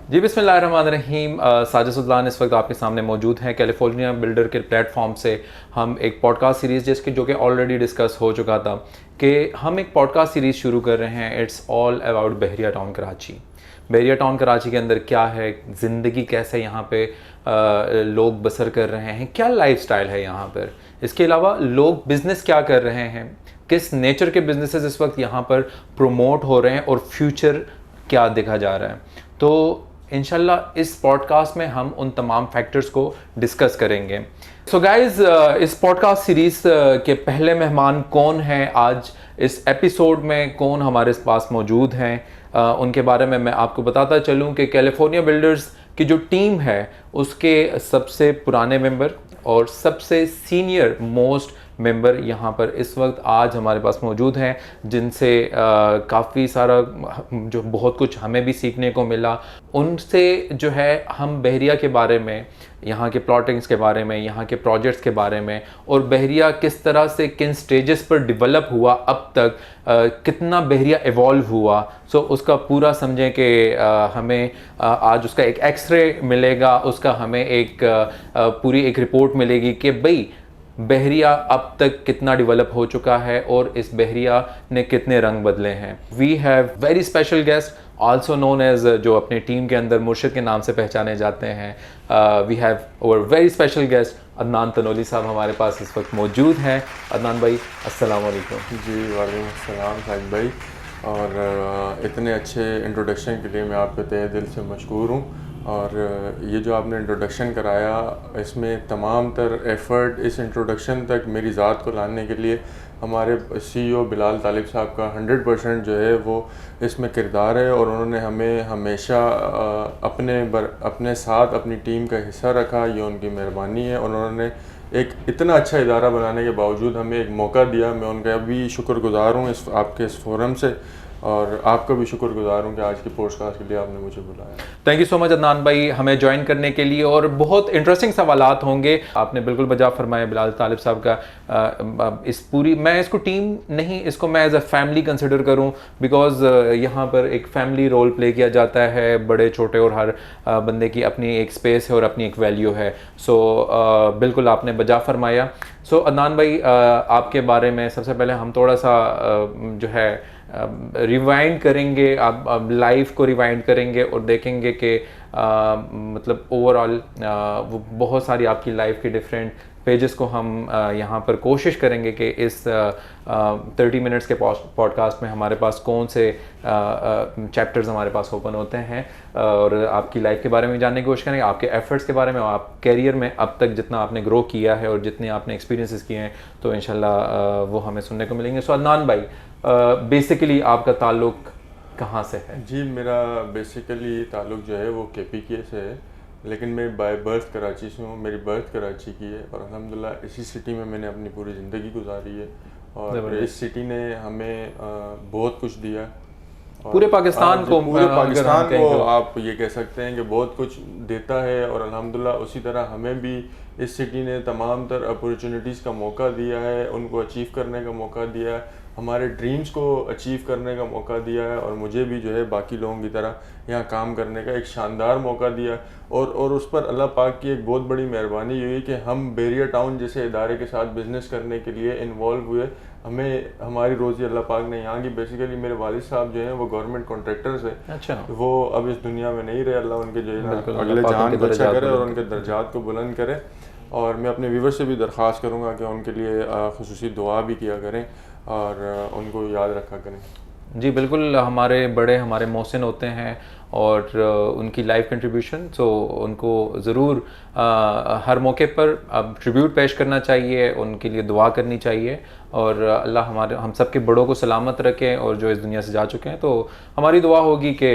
जी बिस्मिल्लाहिर्रहमानिर्रहीम। साजिद सुल्तान इस वक्त आपके सामने मौजूद हैं कैलिफोर्निया बिल्डर के प्लेटफॉर्म से। हम एक पॉडकास्ट सीरीज़ जिसके जो कि ऑलरेडी डिस्कस हो चुका था कि हम एक पॉडकास्ट सीरीज़ शुरू कर रहे हैं। It's all about Bahria Town Karachi. Bahria Town Karachi के अंदर क्या है, ज़िंदगी कैसे यहाँ पे लोग बसर कर रहे हैं, क्या लाइफस्टाइल है यहाँ पर। इसके अलावा लोग बिज़नेस क्या कर रहे हैं, किस नेचर के बिजनेसेस इस वक्त यहाँ पर प्रमोट हो रहे हैं और फ्यूचर क्या देखा जा रहा है। तो इंशाल्लाह इस पॉडकास्ट में हम उन तमाम फैक्टर्स को डिस्कस करेंगे। सो गाइज, इस पॉडकास्ट सीरीज़ के पहले मेहमान कौन हैं, आज इस एपिसोड में कौन हमारे पास मौजूद हैं, उनके बारे में मैं आपको बताता चलूं कि कैलिफोर्निया बिल्डर्स की जो टीम है उसके सबसे पुराने मेंबर और सबसे सीनियर मोस्ट मेंबर यहाँ पर इस वक्त आज हमारे पास मौजूद हैं, जिनसे काफ़ी सारा जो बहुत कुछ हमें भी सीखने को मिला। उनसे जो है हम बहरिया के बारे में, यहाँ के प्लॉटिंग्स के बारे में, यहाँ के प्रोजेक्ट्स के बारे में और बहरिया किस तरह से किन स्टेजेस पर डेवलप हुआ अब तक, कितना बहरिया इवॉल्व हुआ, सो उसका पूरा समझें कि हमें आज उसका एक एक्सरे मिलेगा, उसका हमें एक पूरी एक रिपोर्ट मिलेगी कि भाई बहरिया अब तक कितना डेवलप हो चुका है और इस बहरिया ने कितने रंग बदले हैं। We have very special guest also known as, जो अपनी टीम के अंदर मुर्शिद के नाम से पहचाने जाते हैं। We have our very special guest Adnan Tanoli साहब हमारे पास इस वक्त मौजूद हैं। अदनान भाई अस्सलाम वालेकुम। जी वालेकुम अस्सलाम साहिब भाई, और इतने अच्छे इंट्रोडक्शन के लिए मैं आपके तहे दिल से मशकूर हूँ। और ये जो आपने इंट्रोडक्शन कराया, इसमें तमाम तर एफ़र्ट इस इंट्रोडक्शन तक मेरी ज़ात को लाने के लिए हमारे CEO बिलाल तालिब साहब का 100% जो है वो इसमें किरदार है। और उन्होंने हमें हमेशा अपने साथ अपनी टीम का हिस्सा रखा, ये उनकी मेहरबानी है। और उन्होंने एक इतना अच्छा इदारा बनाने के बावजूद हमें एक मौका दिया। मैं उनका भी शुक्रगुज़ार हूँ आपके इस फोरम से, और आपका भी शुक्रगुज़ार हूँ कि आज की पॉडकास्ट के लिए आपने मुझे बुलाया। Thank you so much Adnan भाई हमें ज्वाइन करने के लिए, और बहुत इंटरेस्टिंग सवालात होंगे। आपने बिल्कुल बजा फरमाया बिलाल तालिब साहब का। इस पूरी, मैं इसको टीम नहीं, इसको मैं एज अ फैमिली कंसिडर करूं, बिकॉज यहाँ पर एक फैमिली रोल प्ले किया जाता है, बड़े छोटे, और हर बंदे की अपनी एक स्पेस है और अपनी एक वैल्यू है। सो बिल्कुल आपने बजा फरमाया। सो अदनान भाई, आपके बारे में सबसे पहले हम थोड़ा सा जो है रिवाइंड करेंगे, आप लाइफ को रिवाइंड करेंगे और देखेंगे कि मतलब ओवरऑल वो बहुत सारी आपकी लाइफ के डिफरेंट पेजेस को हम यहाँ पर कोशिश करेंगे कि इस 30 मिनट्स के पॉडकास्ट में हमारे पास कौन से चैप्टर्स हमारे पास ओपन होते हैं, और आपकी लाइफ के बारे में जानने की कोशिश करेंगे, आपके एफर्ट्स के बारे में, आप कैरियर में अब तक जितना आपने ग्रो किया है और जितने आपने एक्सपीरियंसेस किए हैं, तो इंशाल्लाह वो हमें सुनने को मिलेंगे। सो अदनान भाई, बेसिकली आपका ताल्लुक कहाँ से है? जी, मेरा बेसिकली ताल्लुक जो है वो KPK से है, लेकिन मैं बाय बर्थ कराची से हूँ। मेरी बर्थ कराची की है और अल्हम्दुलिल्लाह इसी सिटी में मैंने अपनी पूरी ज़िंदगी गुजारी है। और इस सिटी ने हमें बहुत कुछ दिया। पूरे पाकिस्तान को, पूरे पाकिस्तान को आप ये कह सकते हैं कि बहुत कुछ देता है। और अल्हम्दुलिल्लाह उसी तरह हमें भी इस सिटी ने तमाम तर अपॉर्चुनिटीज़ का मौका दिया है, उनको अचीव करने का मौका दिया है, हमारे ड्रीम्स को अचीव करने का मौका दिया है। और मुझे भी जो है बाकी लोगों की तरह यहाँ काम करने का एक शानदार मौका दिया। और उस पर अल्लाह पाक की एक बहुत बड़ी मेहरबानी हुई कि हम बहरिया टाउन जैसे इदारे के साथ बिज़नेस करने के लिए इन्वॉल्व हुए। हमें हमारी रोज़ी अल्लाह पाक ने यहाँ की, बेसिकली मेरे वालिद साहब जो हैं वो गवर्नमेंट कॉन्ट्रैक्टर्स हैं। अच्छा। वो अब इस दुनिया में नहीं रहे, अल्लाह उनके जो है अगले जहान को अच्छा करे और उनके दर्जात को बुलंद करे। और मैं अपने व्यूवर से भी दरख्वास्त करूँगा कि उनके लिए खुसूसी दुआ भी किया करें और उनको याद रखा करें। जी बिल्कुल, हमारे बड़े हमारे मोहसिन होते हैं और उनकी लाइफ कंट्रीब्यूशन, सो उनको ज़रूर हर मौके पर अब ट्रिब्यूट पेश करना चाहिए, उनके लिए दुआ करनी चाहिए। और अल्लाह हमारे हम सब के बड़ों को सलामत रखें, और जो इस दुनिया से जा चुके हैं तो हमारी दुआ होगी कि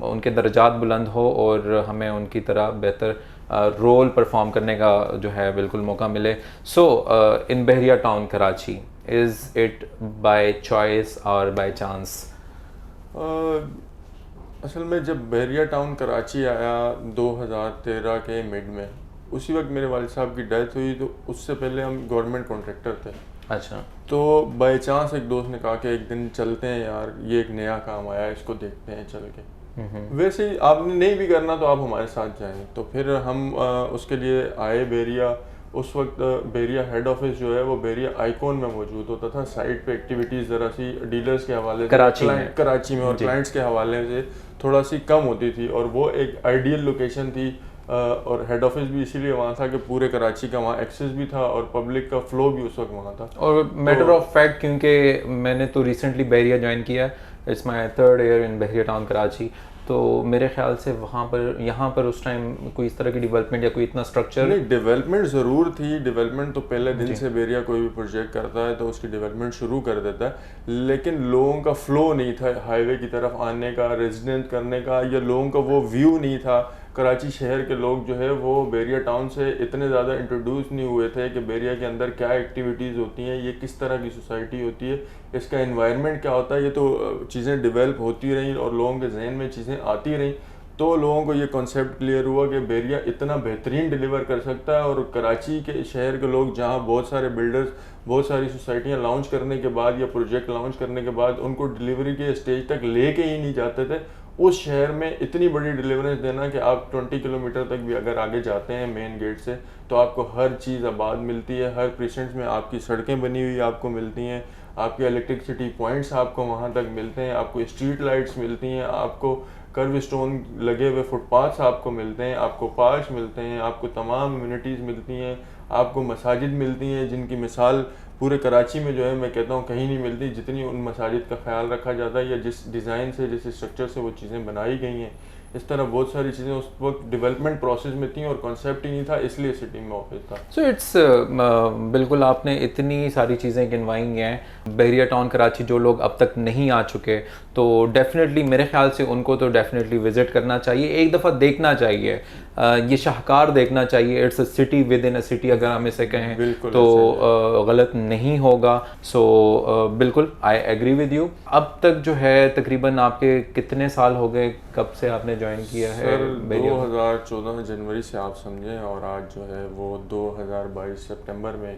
उनके दर्जात बुलंद हो और हमें उनकी तरह बेहतर रोल परफॉर्म करने का जो है बिल्कुल मौका मिले। So in Bahria Town Karachi, is it by choice or by chance? असल में जब बहरिया टाउन कराची आया 2013 के मिड में, उसी वक्त मेरे वालिद साहब की डेथ हुई। तो उससे पहले हम गवर्नमेंट कॉन्ट्रैक्टर थे। अच्छा। तो बाई चांस एक दोस्त ने कहा कि एक दिन चलते हैं यार, ये एक नया काम आया है, इसको देखते हैं चल के। वैसे ही आपने नहीं भी करना तो आप हमारे साथ जाएं। तो फिर हम उसके लिए आए बेरिया। उस वक्त बेरिया हेड ऑफिस जो है वो बेरिया आइकॉन में मौजूद होता था। साइट पे एक्टिविटीज़ ज़रा सी डीलर्स के हवाले से कराची में और क्लाइंट्स के हवाले से थोड़ा सी कम होती थी, और वो एक आइडियल लोकेशन थी। और हेड ऑफिस भी इसीलिए वहाँ था कि पूरे कराची का वहाँ एक्सेस भी था और पब्लिक का फ्लो भी उस वक्त वहाँ था। और मैटर ऑफ फैक्ट, क्योंकि मैंने तो रिसेंटली बहरिया ज्वाइन किया, it's my 3rd year in Bahria Town Karachi, तो मेरे ख्याल से वहाँ पर यहाँ पर उस टाइम कोई इस तरह की डेवलपमेंट या कोई इतना स्ट्रक्चर नहीं, डेवलपमेंट ज़रूर थी। डेवलपमेंट तो पहले दिन से बेरिया कोई भी प्रोजेक्ट करता है तो उसकी डेवलपमेंट शुरू कर देता है, लेकिन लोगों का फ्लो नहीं था हाईवे की तरफ आने का, रेजिडेंट करने का, या लोगों का वो व्यू नहीं था। कराची शहर के लोग जो है वो बेरिया टाउन से इतने ज़्यादा इंट्रोड्यूस नहीं हुए थे कि बेरिया के अंदर क्या एक्टिविटीज़ होती हैं, ये किस तरह की सोसाइटी होती है, इसका एनवायरनमेंट क्या होता है। ये तो चीज़ें डेवलप होती रहीं और लोगों के जहन में चीज़ें आती रहीं, तो लोगों को ये कॉन्सेप्ट क्लियर हुआ कि बेरिया इतना बेहतरीन डिलीवर कर सकता है। और कराची के शहर के लोग जहाँ बहुत सारे बिल्डर्स बहुत सारी सोसाइटियाँ लॉन्च करने के बाद या प्रोजेक्ट लॉन्च करने के बाद उनको डिलीवरी के स्टेज तक लेके ही नहीं जाते थे, उस शहर में इतनी बड़ी डिलीवरेंस देना कि आप 20 किलोमीटर तक भी अगर आगे जाते हैं मेन गेट से तो आपको हर चीज़ आबाद मिलती है। हर प्रीसेंट्स में आपकी सड़कें बनी हुई आपको मिलती हैं, आपके इलेक्ट्रिसिटी पॉइंट्स आपको वहाँ तक मिलते हैं, आपको स्ट्रीट लाइट्स मिलती हैं, आपको कर्व स्टोन लगे हुए फुटपाथ्स आपको मिलते हैं, आपको पार्क्स मिलते हैं, आपको तमाम इम्यूनिटीज़ मिलती हैं, आपको मसाजिद मिलती हैं जिनकी मिसाल पूरे कराची में जो है मैं कहता हूँ कहीं नहीं मिलती, जितनी उन मसाजिद का ख्याल रखा जाता है या जिस डिज़ाइन से जिस स्ट्रक्चर से वो चीज़ें बनाई गई हैं। इस तरह बहुत सारी चीज़ें उस वक्त डेवलपमेंट प्रोसेस में थी और कॉन्सेप्ट ही नहीं था, इसलिए सिटी में ऑफिस था। सो इट्स बिल्कुल आपने इतनी सारी चीज़ें गिनवाई हैं। बहरिया टाउन कराची जो लोग अब तक नहीं आ चुके तो डेफिनेटली मेरे ख्याल से उनको तो डेफिनेटली विज़िट करना चाहिए, एक दफ़ा देखना चाहिए, ये शाहकार देखना चाहिए। It's a city with in a city अगर हम इसे कहें तो गलत नहीं होगा। सो बिल्कुल आई एग्री विद यू। अब तक जो है तकरीबन आपके कितने साल हो गए, कब से आपने ज्वाइन किया है? सर 2014 जनवरी से आप समझें, और आज जो है वो 2022 सितंबर में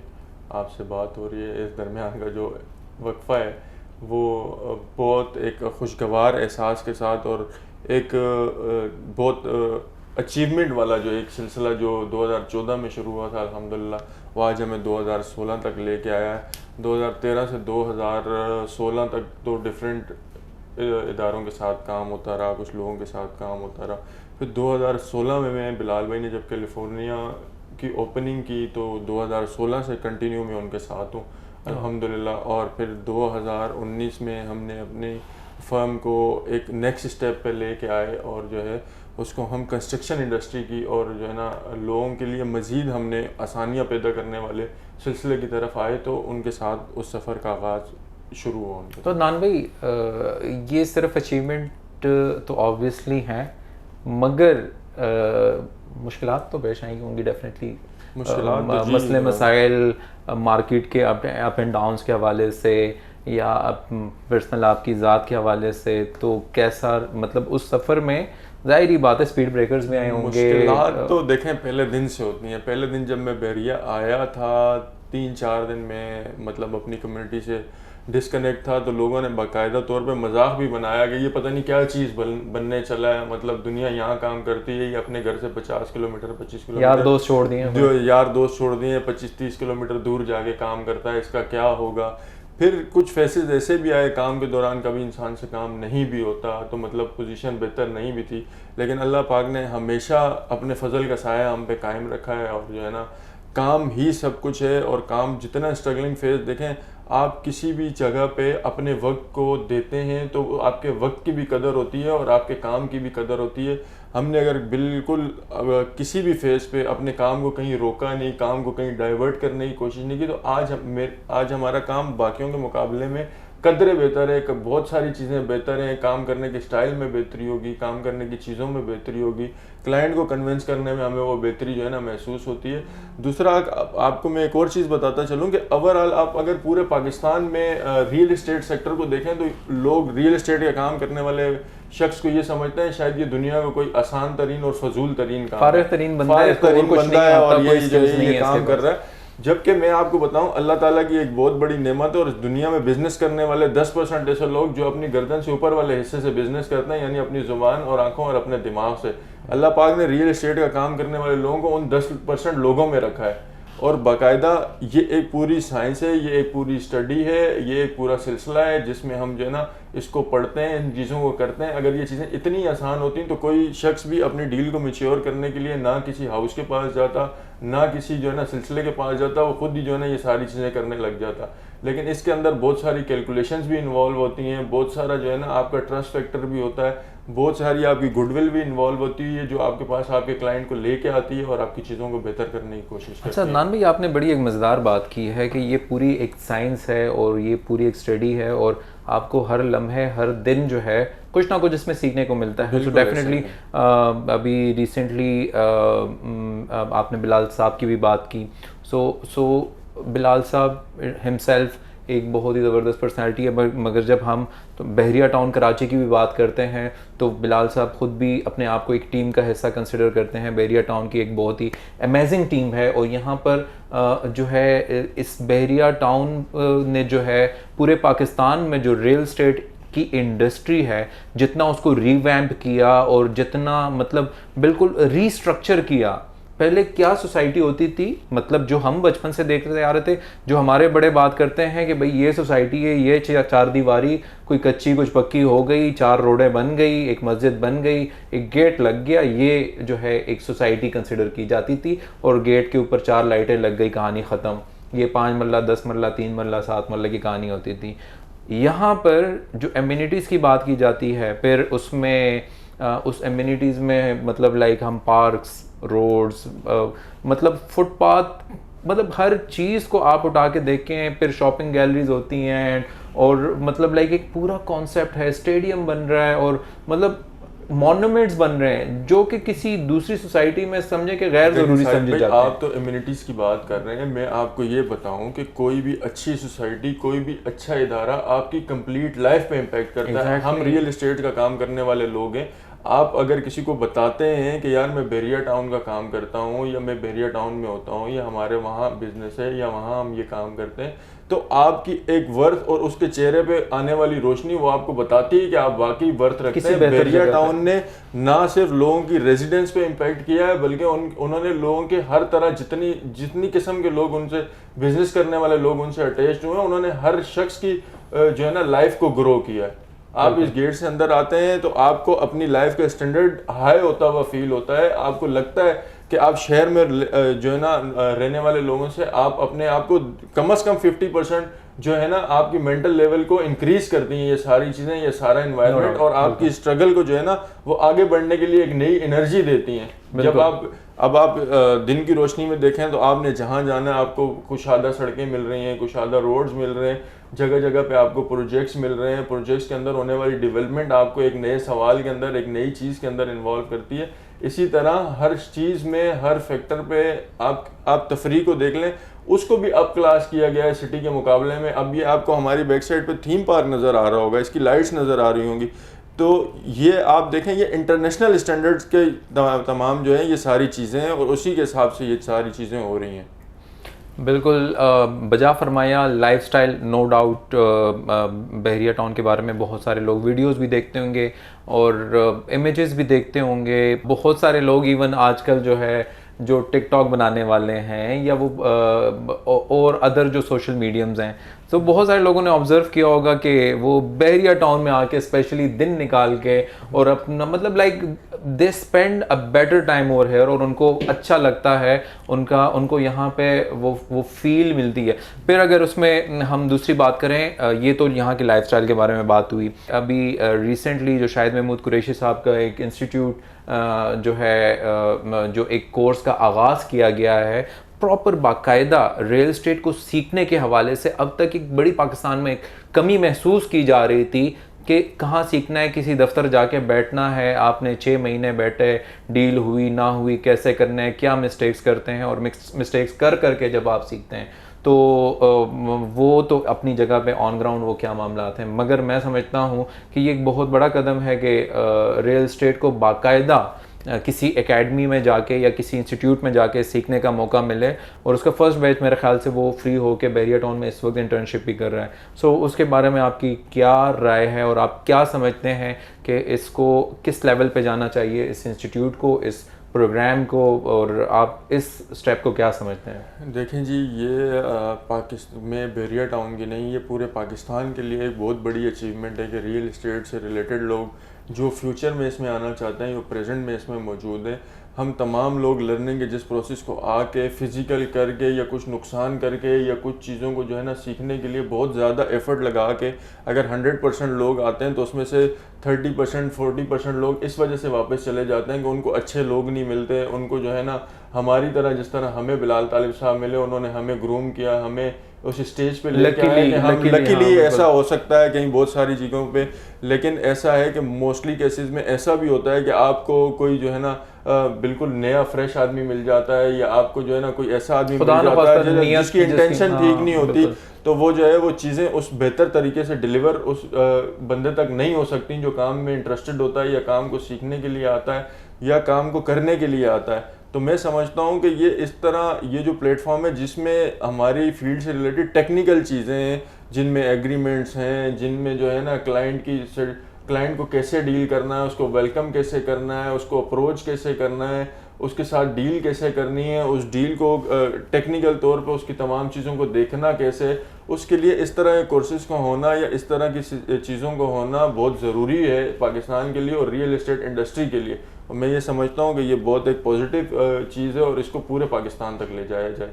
आपसे बात हो रही है। इस दरमियान का जो वक्फा है वो बहुत एक खुशगवार एहसास के साथ और एक बहुत अचीवमेंट वाला जो एक सिलसिला जो 2014 में शुरू हुआ था अल्हम्दुलिल्लाह, वो आज हमें 2016 तक लेके आया है। 2013 से 2016 तक तो डिफरेंट इदारों के साथ काम होता रहा, कुछ लोगों के साथ काम होता रहा। फिर 2016 में मैं बिलाल भाई ने जब कैलिफोर्निया की ओपनिंग की तो 2016 से कंटिन्यू में उनके साथ हूँ अल्हम्दुलिल्लाह। और फिर 2019 में हमने अपनी फर्म को एक नेक्स्ट स्टेप पे लेके आए और जो है उसको हम कंस्ट्रक्शन इंडस्ट्री की और जो है ना लोगों के लिए मज़ीद हमने आसानियाँ पैदा करने वाले सिलसिले की तरफ आए, तो उनके साथ उस सफ़र का आगाज़ शुरू हुआ उनके। तो नान भाई ये सिर्फ अचीवमेंट तो ऑब्वियसली हैं, मगर मुश्किलात तो पेश आएंगी होंगी डेफिनेटली। मसले मसाइल मार्केट के अप एंड डाउन्स के हवाले से या पर्सनल आपकी ज़ात के हवाले से, तो कैसा मतलब उस सफ़र में ज़ाहिर ही बात है स्पीड ब्रेकर्स भी आए होंगे। मुश्किलात तो देखें पहले दिन से होती हैं। पहले दिन जब मैं बहरिया आया था 3-4 दिन में मतलब अपनी कम्युनिटी से डिस्कनेक्ट था, तो लोगों ने बाकायदा तौर पे मजाक भी बनाया कि ये पता नहीं क्या चीज़ बनने चला है, मतलब दुनिया यहाँ काम करती है, ये अपने घर से 50 किलोमीटर 25 किलोमीटर यार दोस्त छोड़ दिए, जो यार दोस्त छोड़ दिए 25-30 किलोमीटर दूर जाके काम करता है, इसका क्या होगा। फिर कुछ फेसेस ऐसे भी आए काम के दौरान, कभी इंसान से काम नहीं भी होता तो मतलब पोजीशन बेहतर नहीं भी थी, लेकिन अल्लाह पाक ने हमेशा अपने फजल का साया हम पे कायम रखा है। और जो है ना काम ही सब कुछ है, और काम जितना स्ट्रगलिंग फेज देखें आप किसी भी जगह पे अपने वक्त को देते हैं तो आपके वक्त की भी कदर होती है और आपके काम की भी कदर होती है। हमने अगर बिल्कुल किसी भी फेज़ पे अपने काम को कहीं रोका नहीं, काम को कहीं डाइवर्ट करने की कोशिश नहीं की, तो आज हमारा काम बाकियों के मुकाबले में कदरे बेहतर है। बहुत सारी चीज़ें बेहतर हैं, काम करने के स्टाइल में बेहतरी होगी, काम करने की चीज़ों में बेहतरी होगी, क्लाइंट को कन्विंस करने में हमें वो बेहतरी जो है ना महसूस होती है। दूसरा आपको मैं एक और चीज़ बताता चलूँ कि ओवरऑल आप अगर पूरे पाकिस्तान में रियल इस्टेट सेक्टर को देखें तो लोग रियल इस्टेट का काम करने वाले शख्स को ये समझते हैं शायद ये दुनिया का कोई आसान तरीन और फजूल तरीन काम फारिग तरीन बंदा है और ये काम कर रहा है। जबकि मैं आपको बताऊं अल्लाह ताला की एक बहुत बड़ी नेमत है, और इस दुनिया में बिजनेस करने वाले 10% ऐसे लोग जो अपनी गर्दन से ऊपर वाले हिस्से से बिजनेस करते हैं, यानी अपनी जुबान और आंखों और अपने दिमाग से। अल्लाह पाक ने रियल एस्टेट का काम करने वाले लोगों को उन 10% लोगों में रखा है, और बाकायदा ये एक पूरी साइंस है, ये एक पूरी स्टडी है, ये एक पूरा सिलसिला है जिसमें हम जो है ना इसको पढ़ते हैं, इन चीज़ों को करते हैं। अगर ये चीज़ें इतनी आसान होती तो कोई शख्स भी अपनी डील को मैच्योर करने के लिए ना किसी हाउस के पास जाता, ना किसी जो है ना सिलसिले के पास जाता, वो खुद ही जो है ना ये सारी चीज़ें करने लग जाता। लेकिन इसके अंदर बहुत सारी कैलकुलेशंस भी इन्वॉल्व होती हैं, बहुत सारा जो है ना आपका ट्रस्ट फैक्टर भी होता है, बहुत सारी आपकी गुडविल भी इन्वॉल्व होती है जो आपके पास आपके क्लाइंट को लेके आती है और आपकी चीज़ों को बेहतर करने की कोशिश करती है। अच्छा अदनान भाई, आपने बड़ी एक मज़ेदार बात की है कि ये पूरी एक साइंस है और ये पूरी एक स्टडी है, और आपको हर लम्हे हर दिन जो है कुछ ना कुछ इसमें सीखने को मिलता है। तो डेफिनेटली अभी रिसेंटली आपने बिलाल साहब की भी बात की। सो बिलाल साहब हिमसेल्फ एक बहुत ही ज़बरदस्त पर्सनैलिटी है, मगर जब हम तो बहरिया टाउन कराची की भी बात करते हैं तो बिलाल साहब ख़ुद भी अपने आप को एक टीम का हिस्सा कंसिडर करते हैं। बहरिया टाउन की एक बहुत ही अमेजिंग टीम है, और यहाँ पर जो है इस बहरिया टाउन ने जो है पूरे पाकिस्तान में जो रियल एस्टेट की इंडस्ट्री है, जितना उसको रीवैम्प किया और जितना मतलब बिल्कुल रीस्ट्रक्चर किया। पहले क्या सोसाइटी होती थी, मतलब जो हम बचपन से देखते आ रहे थे, जो हमारे बड़े बात करते हैं कि भाई ये सोसाइटी है, ये चार दीवारी, कोई कच्ची कुछ पक्की हो गई, 4 रोडें बन गई, एक मस्जिद बन गई, एक गेट लग गया, ये जो है एक सोसाइटी कंसिडर की जाती थी, और गेट के ऊपर 4 लाइटें लग गई, कहानी ख़त्म। ये 5 मरला 10 मरला 3 मरला 7 मरला की कहानी होती थी। यहाँ पर जो एम्यूनिटीज़ की बात की जाती है, फिर उसमें उस एम्यूनिटीज़ में मतलब लाइक हम पार्क्स, रोड्स, मतलब फुटपाथ, मतलब हर चीज़ को आप उठा के देखें, फिर शॉपिंग गैलरीज होती हैं, और मतलब लाइक एक पूरा कॉन्सेप्ट है, स्टेडियम बन रहा है, और मतलब मॉन्यूमेंट्स बन रहे हैं जो कि किसी दूसरी सोसाइटी में समझे कि गैर ज़रूरी समझे जाते हैं। आप तो इम्यूनिटीज़ की बात कर रहे हैं, मैं आपको ये बताऊं कि कोई भी अच्छी सोसाइटी, कोई भी अच्छा इदारा आपकी कंप्लीट लाइफ पे इम्पैक्ट करता है। हम रियल एस्टेट का काम करने वाले लोग हैं। आप अगर किसी को बताते हैं कि यार मैं बहरिया टाउन का काम करता हूँ, या मैं बहरिया टाउन में होता हूँ, या हमारे वहाँ बिजनेस है, या वहाँ हम ये काम करते हैं, तो आपकी एक वर्थ और उसके चेहरे पे आने वाली रोशनी वो आपको बताती है कि आप वाकई वर्थ रखते हैं। बहरिया टाउन ने ना सिर्फ लोगों की रेजिडेंस पे इम्पैक्ट किया है, बल्कि उन्होंने लोगों के हर तरह जितनी किस्म के लोग उनसे बिजनेस करने वाले लोग उनसे अटैच्ड हुए, उन्होंने हर शख्स की जो है ना लाइफ को ग्रो किया है। आप इस गेट से अंदर आते हैं तो आपको अपनी लाइफ का स्टैंडर्ड हाई होता हुआ फील होता है। आपको लगता है कि आप शहर में जो है ना रहने वाले लोगों से आप अपने आप को कम से कम 50% जो है ना आपकी मेंटल लेवल को इंक्रीज करती हैं ये सारी चीज़ें, ये सारा एनवायरनमेंट, और आपकी स्ट्रगल को जो है ना वो आगे बढ़ने के लिए एक नई एनर्जी देती हैं। जब आप दिन की रोशनी में देखें तो आपने जहाँ जाना है आपको कुशादा सड़कें मिल रही हैं, कुशादा रोड्स मिल रहे हैं, जगह जगह पे आपको प्रोजेक्ट्स मिल रहे हैं। प्रोजेक्ट्स के अंदर होने वाली डेवलपमेंट आपको एक नए सवाल के अंदर, एक नई चीज़ के अंदर इन्वॉल्व करती है। इसी तरह हर चीज़ में, हर फैक्टर पे आप तफरीह को देख लें, उसको भी अप क्लास किया गया है सिटी के मुकाबले में। अब ये आपको हमारी बैक साइड पे थीम पार्क नज़र आ रहा होगा, इसकी लाइट्स नज़र आ रही होंगी, तो ये आप देखें ये इंटरनेशनल स्टैंडर्ड्स के तमाम जो है ये सारी चीज़ें हैं, और उसी के हिसाब से ये सारी चीज़ें हो रही हैं। बिल्कुल बजा फरमाया। लाइफस्टाइल नो डाउट बहरिया टाउन के बारे में बहुत सारे लोग वीडियोस भी देखते होंगे और इमेजेस भी देखते होंगे। बहुत सारे लोग इवन आजकल जो है जो टिकटॉक बनाने वाले हैं या वो और अदर जो सोशल मीडियम्स हैं, तो बहुत सारे लोगों ने ऑब्ज़र्व किया होगा कि वो बहरिया टाउन में आके स्पेशली दिन निकाल के और अपना मतलब like they spend a better time over here, और उनको अच्छा लगता है, उनको यहाँ पे वो फील मिलती है। फिर अगर उसमें हम दूसरी बात करें, ये तो यहाँ के लाइफस्टाइल के बारे में बात हुई। अभी रिसेंटली जो शाहिद महमूद कुरैशी साहब का एक इंस्टीट्यूट जो है जो एक कोर्स का आगाज़ किया गया है प्रॉपर बाकायदा रियल एस्टेट को सीखने के हवाले से। अब तक एक बड़ी पाकिस्तान में एक कमी महसूस की जा रही थी कि कहाँ सीखना है, किसी दफ्तर जाके बैठना है, आपने 6 महीने बैठे, डील हुई ना हुई, कैसे करना है, क्या मिस्टेक्स करते हैं, और मिस्टेक्स करके जब आप सीखते हैं तो वो तो अपनी जगह पे ऑन ग्राउंड वो क्या मामलात हैं। मगर मैं समझता हूँ कि ये एक बहुत बड़ा कदम है कि रियल एस्टेट को बाकायदा किसी एकेडमी में जाके या किसी इंस्टीट्यूट में जाके सीखने का मौका मिले, और उसका फर्स्ट बैच मेरे ख्याल से वो फ्री हो के बैरिया टाउन में इस वक्त इंटर्नशिप भी कर रहा है। सो उसके बारे में आपकी क्या राय है और आप क्या समझते हैं कि इसको किस लेवल पे जाना चाहिए, इस इंस्टीट्यूट को, इस प्रोग्राम को, और आप इस स्टेप को क्या समझते हैं? देखें जी, ये पाकिस्तान में बैरिया टाउन की नहीं, ये पूरे पाकिस्तान के लिए एक बहुत बड़ी अचीवमेंट है कि रियल इस्टेट से रिलेटेड लोग जो फ्यूचर में इसमें आना चाहते हैं, जो प्रेजेंट में इसमें मौजूद हैं, हम तमाम लोग लर्निंग के जिस प्रोसेस को आके फिज़िकल करके या कुछ नुकसान करके या कुछ चीज़ों को जो है ना सीखने के लिए बहुत ज़्यादा एफर्ट लगा के अगर 100% लोग आते हैं तो उसमें से 30% 40% लोग इस वजह से वापस चले जाते हैं कि उनको अच्छे लोग नहीं मिलते, उनको जो है ना हमारी तरह जिस तरह हमें बिलाल तालिब साहब मिले, उन्होंने हमें ग्रूम किया, हमें उस स्टेज पे लेके आए कि हम लकीली ऐसा हो सकता है कहीं बहुत सारी चीज़ों पे, लेकिन ऐसा है कि मोस्टली केसेस में ऐसा भी होता है कि आपको कोई जो है ना बिल्कुल नया फ्रेश आदमी मिल जाता है, या आपको जो है ना कोई ऐसा आदमी मिल जाता है जिसकी इंटेंशन ठीक नहीं होती, तो वो जो है वो चीज़ें उस बेहतर तरीके से डिलीवर उस बंदे तक नहीं हो सकती जो काम में इंटरेस्टेड होता है या काम को सीखने के लिए आता है या काम को करने के लिए आता है। तो मैं समझता हूँ कि ये इस तरह ये जो प्लेटफॉर्म है जिसमें हमारी फील्ड से रिलेटेड टेक्निकल चीज़ें हैं, जिनमें एग्रीमेंट्स हैं, जिनमें जो है ना क्लाइंट को कैसे डील करना है, उसको वेलकम कैसे करना है, उसको अप्रोच कैसे करना है, उसके साथ डील कैसे करनी है, उस डील को टेक्निकल तौर पे उसकी तमाम चीज़ों को देखना कैसे, उसके लिए इस तरह के कोर्सेज़ का होना या इस तरह की चीज़ों को होना बहुत ज़रूरी है पाकिस्तान के लिए और रियल एस्टेट इंडस्ट्री के लिए। और मैं ये समझता हूँ कि ये बहुत एक पॉजिटिव चीज़ है और इसको पूरे पाकिस्तान तक ले जाया जाए।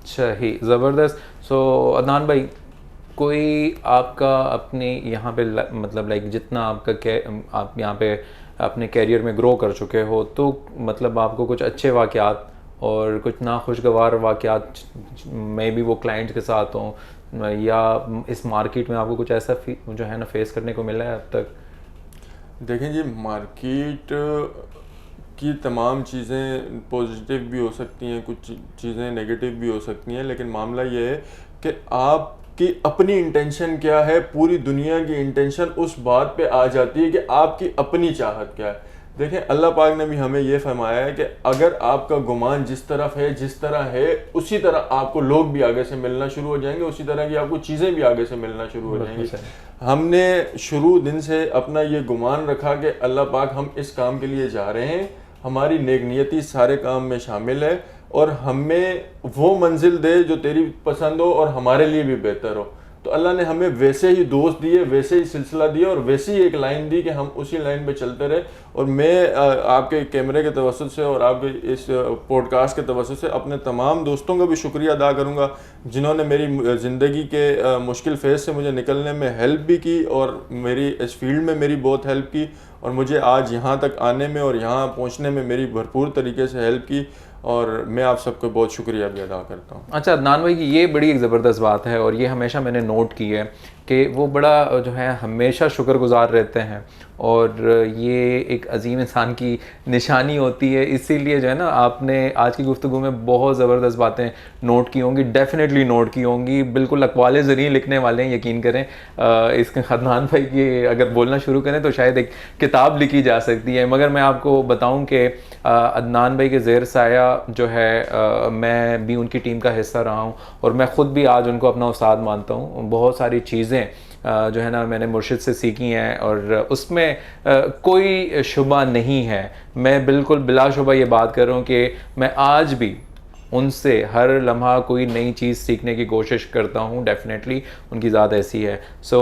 सही, ज़बरदस्त। सो अदनान भाई, कोई आपका अपने यहाँ पे मतलब लाइक जितना आपका आप यहाँ पे अपने कैरियर में ग्रो कर चुके हो, तो मतलब आपको कुछ अच्छे वाक़यात और कुछ नाखुशगवार वाक़यात, मे बी वो क्लाइंट के साथ हों या इस मार्केट में आपको कुछ ऐसा जो है ना फेस करने को मिला है अब तक? देखें जी, मार्केट की तमाम चीज़ें पॉजिटिव भी हो सकती हैं, कुछ चीज़ें नेगेटिव भी हो सकती हैं, लेकिन मामला ये है कि आपकी अपनी इंटेंशन क्या है। पूरी दुनिया की इंटेंशन उस बात पे आ जाती है कि आपकी अपनी चाहत क्या है। देखें, अल्लाह पाक ने भी हमें यह फरमाया है कि अगर आपका गुमान जिस तरफ है, जिस तरह है, उसी तरह आपको लोग भी आगे से मिलना शुरू हो जाएंगे, उसी तरह की आपको चीज़ें भी आगे से मिलना शुरू हो जाएंगी। हमने शुरू दिन से अपना ये गुमान रखा कि अल्लाह पाक हम इस काम के लिए जा रहे हैं, हमारी नेक नियति सारे काम में शामिल है और हमें वो मंजिल दे जो तेरी पसंद हो और हमारे लिए भी बेहतर हो। तो अल्लाह ने हमें वैसे ही दोस्त दिए, वैसे ही सिलसिला दिया और वैसे ही एक लाइन दी कि हम उसी लाइन पे चलते रहे। और मैं आपके कैमरे के तवज्जुह से और आपके इस पॉडकास्ट के तवज्जुह से अपने तमाम दोस्तों का भी शुक्रिया अदा करूँगा जिन्होंने मेरी ज़िंदगी के मुश्किल फेज़ से मुझे निकलने में हेल्प भी की और मेरी इस फील्ड में मेरी बहुत हेल्प की और मुझे आज यहाँ तक आने में और यहाँ पहुँचने में मेरी भरपूर तरीके से हेल्प की, और मैं आप सबको बहुत शुक्रिया भी अदा करता हूँ। अच्छा अदनान भाई की ये बड़ी एक ज़बरदस्त बात है और ये हमेशा मैंने नोट की है कि वो बड़ा जो है हमेशा शुक्रगुजार रहते हैं और ये एक अजीम इंसान की निशानी होती है। इसीलिए जो है ना आपने आज की गुफ्तगू में बहुत ज़बरदस्त बातें नोट की होंगी, डेफिनेटली नोट की होंगी, बिल्कुल अक़वाले ज़रिए लिखने वाले हैं, यकीन करें। इसके अदनान भाई की अगर बोलना शुरू करें तो शायद एक किताब लिखी जा सकती है। मगर मैं आपको बताऊँ कि अदनान भाई के ज़ेर साया जो है मैं भी उनकी टीम का हिस्सा रहा हूँ और मैं ख़ुद भी आज उनको अपना उस्ताद मानता हूँ। बहुत सारी चीज़ें जो है ना मैंने मुर्शिद से सीखी हैं और उसमें कोई शुबा नहीं है। मैं बिल्कुल बिलाशुबा ये बात कर रहा हूँ कि मैं आज भी उनसे हर लम्हा कोई नई चीज़ सीखने की कोशिश करता हूँ। डेफिनेटली उनकी ज़ात ऐसी है। सो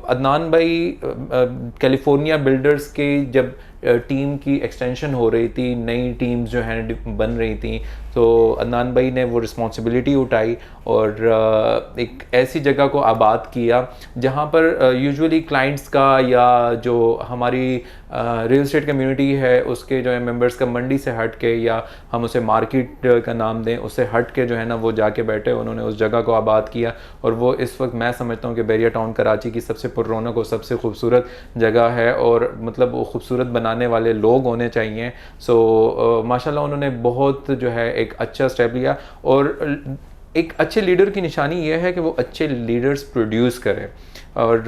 अदनान भाई, कैलिफोर्निया बिल्डर्स के जब टीम की एक्सटेंशन हो रही थी, नई टीम्स जो हैं बन रही थी, तो अदनान भाई ने वो रिस्पॉन्सिबिलिटी उठाई और एक ऐसी जगह को आबाद किया जहाँ पर यूजुअली क्लाइंट्स का या जो हमारी रियल एस्टेट कम्युनिटी है उसके जो है मेंबर्स का मंडी से हट के या हम उसे मार्केट का नाम दें उससे हट के जो है ना वो जाके बैठे, उन्होंने उस जगह को आबाद किया। और वो इस वक्त मैं समझता हूँ कि बैरिया टाउन कराची की सबसे पुररौनक और सबसे खूबसूरत जगह है और मतलब वो खूबसूरत बनाने वाले लोग होने चाहिए। सो माशाल्लाह उन्होंने बहुत जो है एक अच्छा स्टेप लिया और एक अच्छे लीडर की निशानी यह है कि वो अच्छे लीडर्स प्रोड्यूस करें। और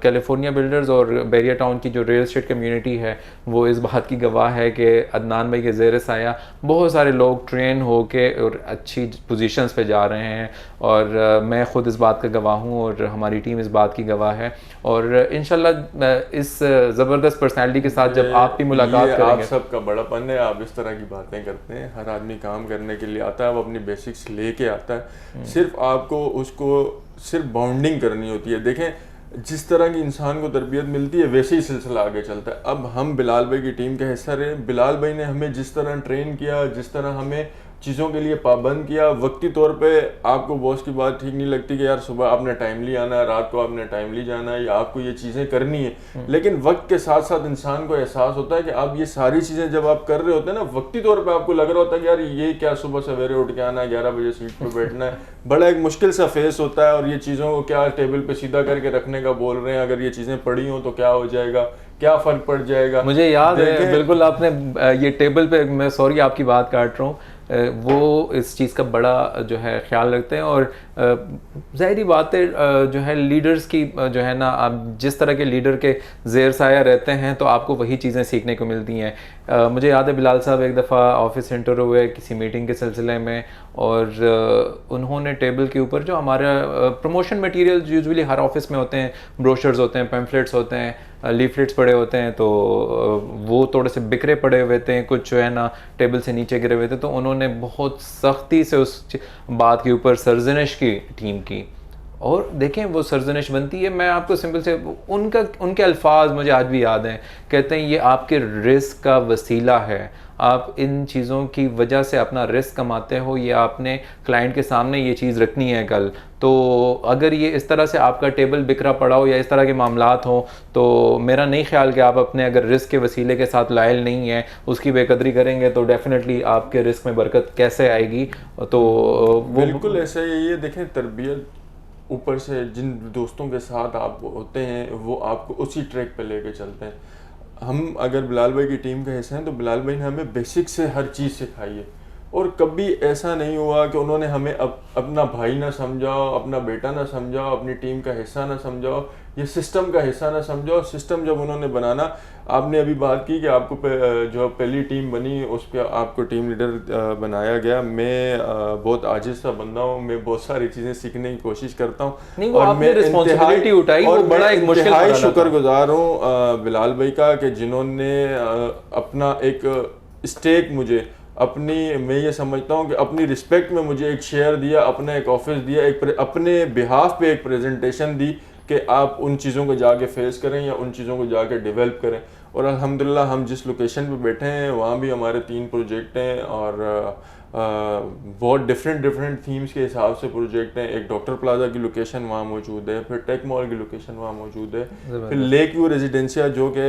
कैलिफोर्निया बिल्डर्स और बैरिया टाउन की जो रियल एस्टेट कम्युनिटी है वो इस बात की गवाह है कि अदनान भाई के ज़ेर साया बहुत सारे लोग ट्रेन होके और अच्छी पोजीशंस पे जा रहे हैं, और मैं ख़ुद इस बात का गवाह हूँ और हमारी टीम इस बात की गवाह है। और इंशाल्लाह इस ज़बरदस्त पर्सनैलिटी के साथ जब आप भी मुलाकात करेंगे, आप सबका बड़ापन है, आप इस तरह की बातें करते हैं। हर आदमी काम करने के लिए आता है, वो अपनी बेसिक्स लेके आता है, सिर्फ आपको उसको सिर्फ बाउंडिंग करनी होती है। देखें जिस तरह की इंसान को तरबियत मिलती है वैसे ही सिलसिला आगे चलता है। अब हम बिलाल भाई की टीम का हिस्सा रहे, बिलाल भाई ने हमें जिस तरह ट्रेन किया, जिस तरह हमें चीज़ों के लिए पाबंद किया, वक्ती तौर पे आपको बॉस की बात ठीक नहीं लगती कि यार सुबह आपने टाइमली आना है, रात को आपने टाइमली जाना है, या आपको ये चीज़ें करनी है, लेकिन वक्त के साथ साथ इंसान को एहसास होता है कि आप ये सारी चीज़ें जब आप कर रहे होते हैं ना, वक्ती तौर पे आपको लग रहा होता है कि यार ये क्या सुबह सवेरे उठ के आना है, 11 बजे सीट पर बैठना है, बड़ा एक मुश्किल सा फेस होता है। और ये चीज़ों को क्या टेबल पे सीधा करके रखने का बोल रहे हैं, अगर ये चीज़ें पड़ी हों तो क्या हो जाएगा, क्या फ़र्क पड़ जाएगा। मुझे याद है बिल्कुल, आपने ये टेबल पे, मैं सॉरी आपकी बात काट रहा हूँ, वो इस चीज़ का बड़ा जो है ख्याल रखते हैं। और ज़ाहिरी बात है जो है लीडर्स की जो है ना, आप जिस तरह के लीडर के ज़ेर साया रहते हैं तो आपको वही चीज़ें सीखने को मिलती हैं। मुझे याद है बिलाल साहब एक दफ़ा ऑफिस एंटर हुए किसी मीटिंग के सिलसिले में, और उन्होंने टेबल के ऊपर जो हमारा प्रमोशन मटेरियल यूजुअली हर ऑफिस में होते हैं, ब्रोशर्स होते हैं, पैम्फलेट्स होते हैं, लीफलेट्स पड़े होते हैं, तो वो थोड़े से बिखरे पड़े हुए थे, कुछ जो है ना टेबल से नीचे गिरे हुए थे। तो उन्होंने बहुत सख्ती से उस बात के ऊपर सरजनिश की टीम की, और देखें वो सरजनिश बनती है। मैं आपको सिंपल से उनके अल्फाज मुझे आज भी याद हैं, कहते हैं ये आपके रिस्क का वसीला है, आप इन चीज़ों की वजह से अपना रिस्क कमाते हो, ये आपने क्लाइंट के सामने ये चीज़ रखनी है कल। तो अगर ये इस तरह से आपका टेबल बिखरा पड़ा हो या इस तरह के मामलात हों, तो मेरा नहीं ख्याल कि आप अपने अगर रिस्क के वसीले के साथ लायल नहीं है, उसकी बेकदरी करेंगे तो डेफिनेटली आपके रिस्क में बरकत कैसे आएगी। तो वो बिल्कुल ऐसा ही है। देखें तरबियत ऊपर से जिन दोस्तों के साथ आप होते हैं वो आपको उसी ट्रैक पे लेके चलते हैं। हम अगर बिलाल भाई की टीम का हिस्सा हैं तो बिलाल भाई ने हमें बेसिक से हर चीज़ सिखाई है, और कभी ऐसा नहीं हुआ कि उन्होंने हमें अपना भाई ना समझाओ, अपना बेटा ना समझाओ, अपनी टीम का हिस्सा ना समझाओ, ये सिस्टम का हिस्सा ना समझाओ। सिस्टम जब उन्होंने बनाना, आपने अभी बात की कि आपको जो पहली टीम बनी उस पर आपको टीम लीडर बनाया गया। मैं बहुत आजिज़ सा बंदा हूँ, मैं बहुत सारी चीज़ें सीखने की कोशिश करता हूँ, और मैं रिस्पॉन्सिबिलिटी उठाई, वो बड़ा एक मुश्किल शुक्रगुजार हूँ बिलाल भाई का कि जिन्होंने अपना एक स्टेक मुझे अपनी, मैं ये समझता हूँ कि अपनी रिस्पेक्ट में मुझे एक शेयर दिया, अपना एक ऑफिस दिया, एक अपने बिहाफ पे एक प्रेजेंटेशन दी कि आप उन चीज़ों को जाके फेस करें या उन चीज़ों को जाके डेवलप करें। और अल्हम्दुलिल्लाह हम जिस लोकेशन पे बैठे हैं वहाँ भी हमारे 3 प्रोजेक्ट हैं, और बहुत डिफरेंट थीम्स के हिसाब से प्रोजेक्ट हैं। एक डॉक्टर प्लाजा की लोकेशन वहाँ मौजूद है, फिर टेक मॉल की लोकेशन वहाँ मौजूद है, फिर लेक व्यू रेजिडेंशिया जो कि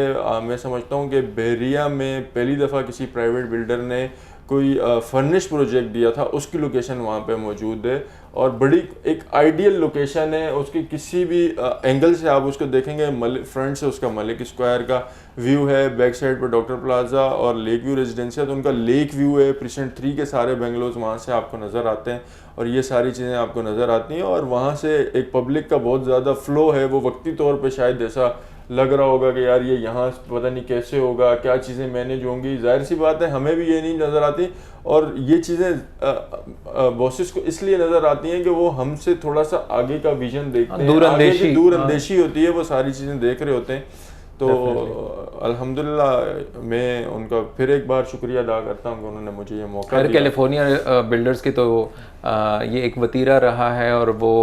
मैं समझता हूँ कि बहरिया में पहली दफ़ा किसी प्राइवेट बिल्डर ने कोई फर्निश प्रोजेक्ट दिया था, उसकी लोकेशन वहाँ पे मौजूद है, और बड़ी एक आइडियल लोकेशन है। उसकी किसी भी एंगल से आप उसको देखेंगे, फ्रंट से उसका मलिक स्क्वायर का व्यू है, बैक साइड पर डॉक्टर प्लाजा और लेक व्यू रेजिडेंशिया, तो उनका लेक व्यू है। प्रीसेंट 3 के सारे बेंगलोज वहाँ से आपको नज़र आते हैं, और ये सारी चीज़ें आपको नज़र आती हैं। और वहाँ से एक पब्लिक का बहुत ज़्यादा फ़्लो है, वो वक्ती तौर पर शायद ऐसा लग रहा होगा कि यार ये यहाँ पता नहीं कैसे होगा, क्या चीज़ें मैनेज होंगी। जाहिर सी बात है हमें भी ये नहीं नज़र आती, और ये चीज़ें बॉसेस को इसलिए नज़र आती हैं कि वो हमसे थोड़ा सा आगे का विजन देखते हैं, दूरअंदेशी होती है, वो सारी चीज़ें देख रहे होते हैं। तो अल्हम्दुलिल्लाह मैं उनका फिर एक बार शुक्रिया अदा करता हूँ कि उन्होंने मुझे ये मौका दिया। कैलिफोर्निया बिल्डर्स की तो ये एक वतीरा रहा है, और वो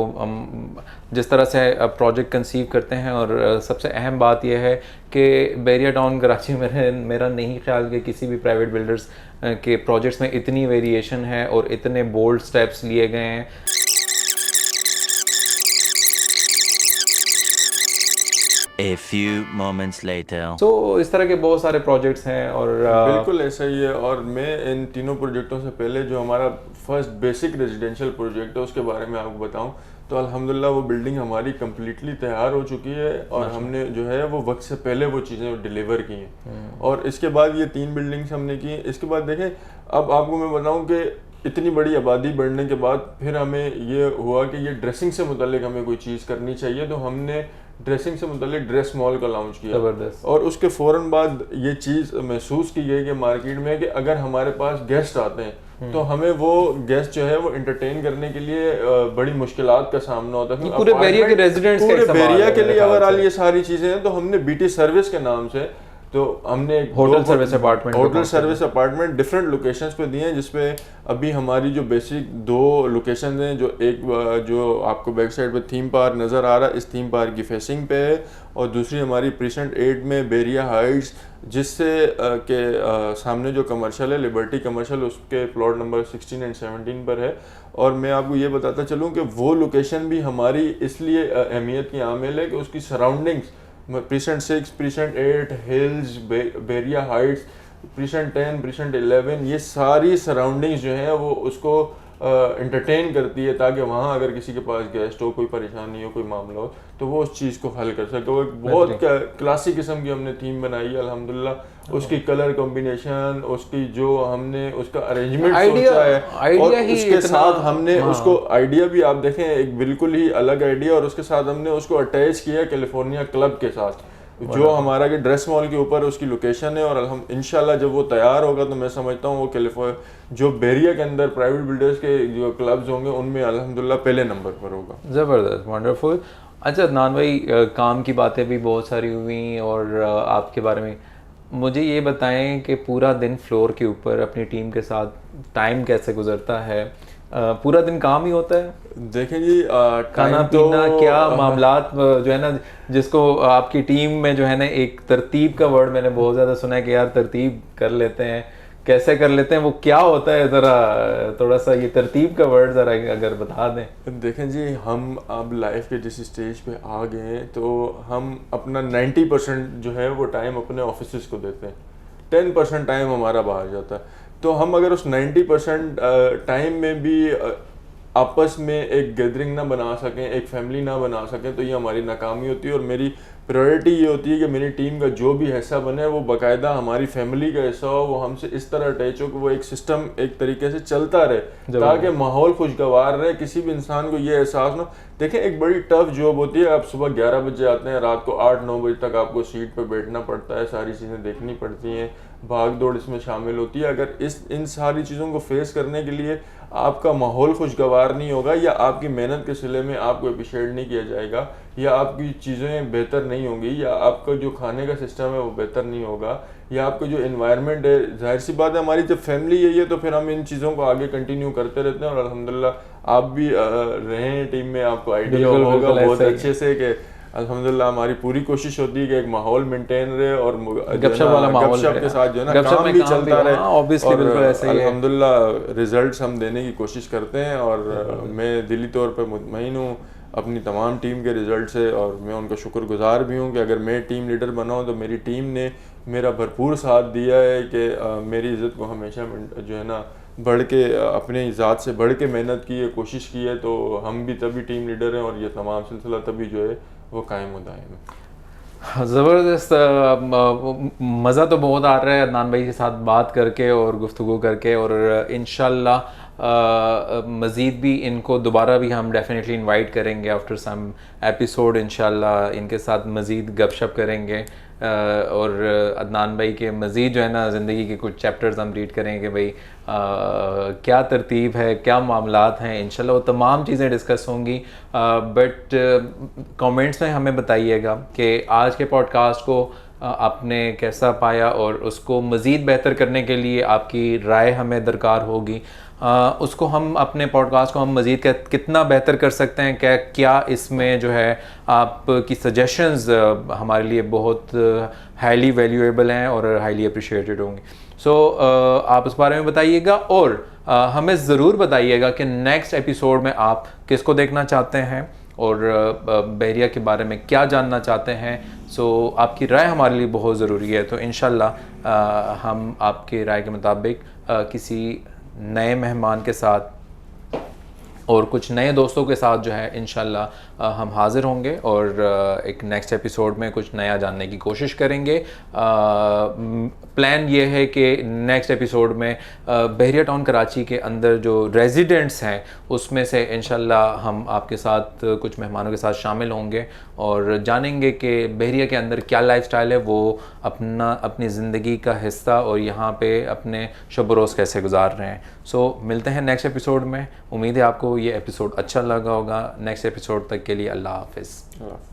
जिस तरह से प्रोजेक्ट कंसीव करते हैं, और सबसे अहम बात यह है कि बैरिया टाउन कराची में मेरा नहीं ख्याल कि किसी भी प्राइवेट बिल्डर्स के प्रोजेक्ट्स में इतनी वेरिएशन है और इतने बोल्ड स्टेप्स लिए गए हैं। A few moments later. So इस तरह के बहुत सारे प्रोजेक्ट्स हैं, और बिल्कुल ऐसा ही है। और मैं इन तीनों प्रोजेक्टों से पहले जो हमारा फर्स्ट बेसिक रेजिडेंशियल प्रोजेक्ट है उसके बारे में आपको बताऊं तो अल्हम्दुलिल्लाह वो बिल्डिंग हमारी कम्प्लीटली तैयार हो चुकी है, और हमने जो है वो वक्त से पहले वो चीज़ें डिलीवर की हैं। और इसके बाद ये 3 बिल्डिंग्स हमने की। इसके बाद देखें, अब आपको मैं बताऊं कि इतनी बड़ी आबादी बढ़ने के बाद फिर हमें ये हुआ कि ये ड्रेसिंग से मुतालिक हमें कोई चीज़ करनी चाहिए, तो हमने ड्रेसिंग से मुतालिक ड्रेस मॉल का लॉन्च किया। ज़बरदस्त। और उसके फ़ौरन बाद ये चीज़ महसूस की गई कि मार्केट में कि अगर हमारे पास गेस्ट आते हैं तो हमें वो गेस्ट जो है वो एंटरटेन करने के लिए बड़ी मुश्किलात का सामना होता है। पूरे बैरिया के रेजिडेंट्स पूरे बैरिया के लिए ओवरऑल ये सारी चीज़ें हैं, तो हमने बीटी सर्विस के नाम से तो हमने hotel service apartment different locations पे दिए हैं, जिसपे अभी हमारी जो बेसिक 2 लोकेशंस हैं, जो एक जो आपको बैक साइड पे थीम पार्क नज़र आ रहा है, इस थीम पार्क की फेसिंग पे है, और दूसरी हमारी प्रीसेंट 8 में बेरिया हाइट्स, जिससे के सामने जो कमर्शियल है लिबर्टी कमर्शियल, उसके प्लॉट नंबर 16 एंड 17 पर है। और मैं आपको ये बताता चलूँ कि वो लोकेशन भी हमारी इसलिए अहमियत की आमिल है कि उसकी सराउंडिंग्स प्रीसेंट 6, प्रीसेंट 8, हिल्स, बेरिया हाइट्स, प्रीसेंट 10, प्रीसेंट 11, ये सारी सराउंडिंग्स जो हैं वो उसको एंटरटेन करती है, ताकि वहाँ अगर किसी के पास गेस्ट हो, कोई परेशानी हो, कोई मामला हो, तो वो उस चीज़ को हल कर सके। वो एक बहुत क्लासिक किस्म की हमने थीम बनाई है अल्हम्दुलिल्लाह। उसकी कलर कॉम्बिनेशन, उसकी जो हमने उसका अरेंजमेंट सोचा है, और उसके साथ हमने उसको आइडिया भी आप देखें एक बिल्कुल ही अलग आइडिया, और उसके साथ हमने उसको अटैच किया कैलिफोर्निया क्लब के साथ, जो हमारा कि ड्रेस मॉल के ऊपर उसकी लोकेशन है। और हम इंशाल्लाह जब वो तैयार होगा तो मैं समझता हूँ वो जो बेरिया के अंदर प्राइवेट बिल्डर्स के जो क्लब्स होंगे उनमें अल्हम्दुलिल्लाह पहले नंबर पर होगा। ज़बरदस्त, वंडरफुल। अच्छा अदनान भाई, काम की बातें भी बहुत सारी हुई, और आपके बारे में मुझे ये बताएं कि पूरा दिन फ्लोर के ऊपर अपनी टीम के साथ टाइम कैसे गुजरता है? पूरा दिन काम ही होता है? देखें जी, खाना पीना क्या मामलात जो है ना, जिसको आपकी टीम में जो है ना, एक तरतीब का वर्ड मैंने बहुत ज़्यादा सुना है कि यार तरतीब कर लेते हैं, कैसे कर लेते हैं, वो क्या होता है? ज़रा थोड़ा सा ये तरतीब का वर्ड ज़रा अगर बता दें। देखें जी, हम अब लाइफ के जिस स्टेज पे आ गए हैं तो हम अपना 90% जो है वो टाइम अपने ऑफिस को देते हैं, 10% टाइम हमारा बाहर जाता है। तो हम अगर उस 90% टाइम में भी आपस में एक गैदरिंग ना बना सकें, एक फैमिली ना बना सकें, तो ये हमारी नाकामी होती है। और मेरी प्रायोरिटी ये होती है कि मेरी टीम का जो भी हिस्सा बने वो बाकायदा हमारी फैमिली का हिस्सा हो, वो हमसे इस तरह अटैच हो कि वो एक सिस्टम एक तरीके से चलता रहे, ताकि माहौल खुशगवार रहे, किसी भी इंसान को ये एहसास ना। देखें, एक बड़ी टफ जॉब होती है, आप सुबह 11 बजे आते हैं, रात को 8-9 बजे तक आपको सीट पर बैठना पड़ता है, सारी चीज़ें देखनी पड़ती हैं, भाग दौड़ इसमें शामिल होती है। अगर इन सारी चीज़ों को फेस करने के लिए आपका माहौल खुशगवार नहीं होगा, या आपकी मेहनत के सिले में आपको अप्रिशिएट नहीं किया जाएगा, या आपकी चीज़ें बेहतर नहीं होंगी, या आपका जो खाने का सिस्टम है वो बेहतर नहीं होगा, या आपका जो एनवायरनमेंट है, जाहिर सी बात है हमारी जब फैमिली यही है तो फिर हम इन चीज़ों को आगे कंटिन्यू करते रहते हैं। और अल्हम्दुलिल्लाह आप भी रहे हैं टीम में, आपको आइडिया होगा बहुत अच्छे से कि अल्हम्दुलिल्लाह हमारी पूरी कोशिश होती है कि एक माहौल मेंटेन रहे, और गपशप के साथ जो है ना काम भी चलता रहे। और अल्हम्दुलिल्लाह रिजल्ट्स हम देने की कोशिश करते हैं, और मैं दिली तौर पर मुतमईन हूँ अपनी तमाम टीम के रिज़ल्ट से, और मैं उनका शुक्रगुजार भी हूँ कि अगर मैं टीम लीडर बना हूँ तो मेरी टीम ने मेरा भरपूर साथ दिया है कि मेरी इज़्ज़त को हमेशा जो है ना बढ़ के अपने ज़ात से बढ़ के मेहनत की है, कोशिश की है, तो हम भी तभी टीम लीडर हैं, और ये तमाम सिलसिला तभी जो है वो कायम होता है। ज़बरदस्त, मज़ा तो बहुत आ रहा है अदनान भाई के साथ बात करके और गुफ्तगू करके, और इंशाल्लाह मज़ीद भी इनको दोबारा भी हम डेफिनेटली इनवाइट करेंगे आफ्टर सम एपिसोड। इंशाल्लाह इनके साथ मज़ीद गपशप करेंगे, और अदनान भाई के मज़ीद जो है ना ज़िंदगी के कुछ चैप्टर्स हम रीड करेंगे, भाई क्या तरतीब है, क्या मामलात हैं, इंशाल्लाह वो तमाम चीज़ें डिस्कस होंगी। बट कमेंट्स में हमें बताइएगा कि आज के पॉडकास्ट को आपने कैसा पाया, और उसको मज़ीद बेहतर करने के लिए आपकी राय हमें दरकार होगी। उसको हम अपने पॉडकास्ट को हम मज़ीद कितना बेहतर कर सकते हैं, क्या इसमें जो है आपकी सजेशंस हमारे लिए बहुत हाईली वैल्यूएबल हैं और हाईली अप्रिशिएटेड होंगी। सो आप उस बारे में बताइएगा, और हमें ज़रूर बताइएगा कि नेक्स्ट एपिसोड में आप किसको देखना चाहते हैं और बहरिया के बारे में क्या जानना चाहते हैं। सो आपकी राय हमारे लिए बहुत ज़रूरी है। तो इंशाल्लाह हम आपके राय के मुताबिक किसी नए मेहमान के साथ और कुछ नए दोस्तों के साथ जो है इंशाल्लाह हम हाज़िर होंगे और एक नेक्स्ट एपिसोड में कुछ नया जानने की कोशिश करेंगे। प्लान ये है कि नेक्स्ट एपिसोड में बहरिया टाउन कराची के अंदर जो रेजिडेंट्स हैं उसमें से इंशाल्लाह हम आपके साथ कुछ मेहमानों के साथ शामिल होंगे और जानेंगे कि बहरिया के अंदर क्या लाइफस्टाइल है, वो अपनी ज़िंदगी का हिस्सा और यहाँ पे अपने शब रोज़ कैसे गुजार रहे हैं। सो मिलते हैं नेक्स्ट एपिसोड में। उम्मीद है आपको ये एपिसोड अच्छा लगा होगा। नेक्स्ट एपिसोड तक के लिए अल्लाह हाफ़िज़।